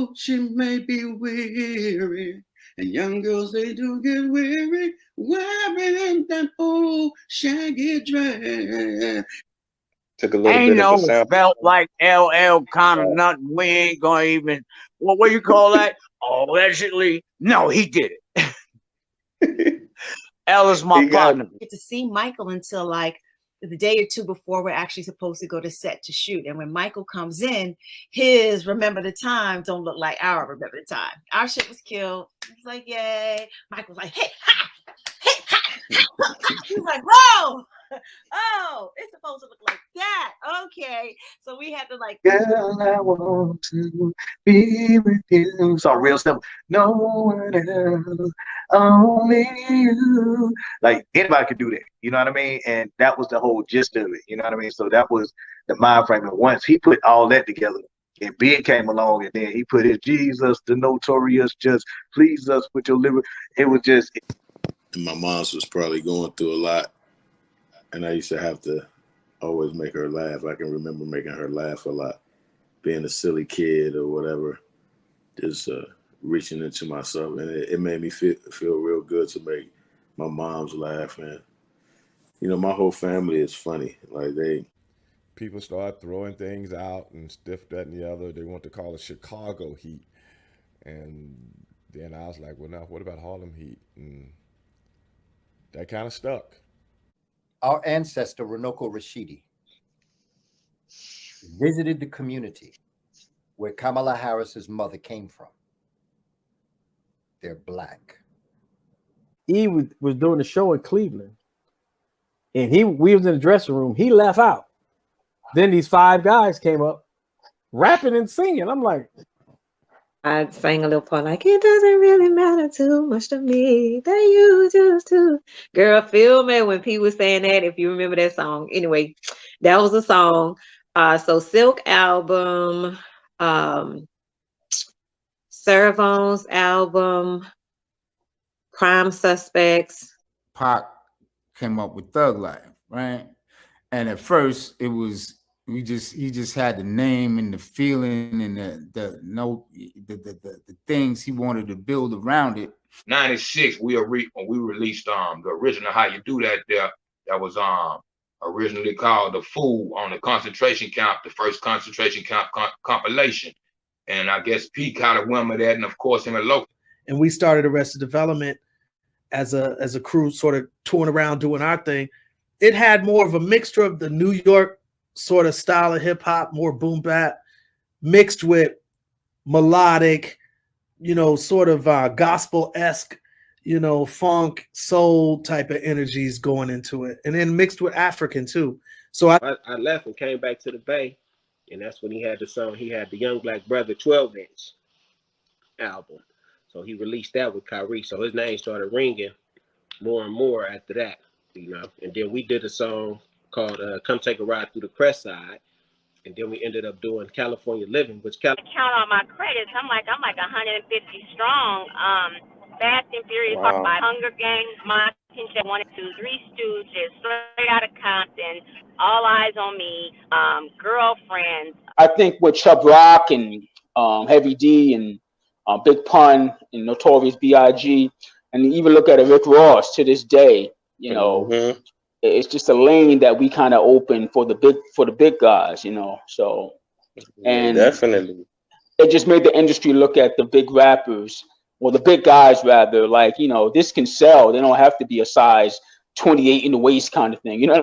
though she may be weary, and young girls, they do get weary wearing that old shaggy dress. Took a little Ain't bit of a no sample. felt like LL kind of nothing. We ain't gonna even, what you call that? Allegedly. No, he did it. L is my partner. Get to see Michael until like the day or two before we're actually supposed to go to set to shoot. And when Michael comes in, his Remember the Time don't look like our Remember the Time. Our shit was killed. He's like, yay. Michael's like, hey, ha, hey, ha. He's like, whoa. Oh, it's supposed to look like that. Okay. So we had to like, girl, I want to be with you. So real simple. No one else, only you. Like anybody could do that. You know what I mean? And that was the whole gist of it. You know what I mean? So that was the mind frame. And once he put all that together, and Big came along, and then he put his Jesus, the Notorious, just please us with your liver. It was just. And my mom's was probably going through a lot. And I used to have to always make her laugh. I can remember making her laugh a lot, being a silly kid or whatever, just reaching into myself. And it made me feel real good to make my mom's laugh. And, you know, my whole family is funny. Like people start throwing things out and stuff, that, and the other. They want to call it Chicago heat. And then I was like, well, now what about Harlem heat? And that kind of stuck. Our ancestor, Runoko Rashidi, visited the community where Kamala Harris's mother came from. They're Black. He was doing a show in Cleveland, and we was in the dressing room. He left out. Then these 5 guys came up, rapping and singing. I'm like, I sang a little part like, it doesn't really matter too much to me that you just do. Girl, feel me when P was saying that, if you remember that song. Anyway, that was a song. So Silk album, Servon's album, Prime Suspects. Pac came up with Thug Life, right? And at first it was he just had the name and the feeling and the things he wanted to build around it. 96, when we released the original How You Do That there, that was originally called The Fool on the concentration camp, the first concentration camp compilation. And I guess P kind of went with that, and of course him and Local. And we started Arrested Development as a crew, sort of touring around doing our thing. It had more of a mixture of the New York sort of style of hip hop, more boom bap, mixed with melodic, sort of gospel-esque, funk, soul type of energies going into it. And then mixed with African too. So I left and came back to the Bay, and that's when he had the song. He had the Young Black Brother 12-inch album. So he released that with Kyrie. So his name started ringing more and more after that, And then we did a song called Come Take a Ride Through the Crest Side. And then we ended up doing California Living, which count on my credits. I'm like 150 strong. Fast and Furious, Wow. by Hunger Games, Mockingjay 1 and 2, Three Stooges, Straight Outta Compton, All Eyes on Me, Girlfriends. I think with Chubb Rock and Heavy D and Big Pun and Notorious B.I.G. and even look at it, Rick Ross to this day, it's just a lane that we kind of open for the big guys, So, and definitely, it just made the industry look at the big rappers, or the big guys rather, like this can sell. They don't have to be a size 28 in the waist kind of thing.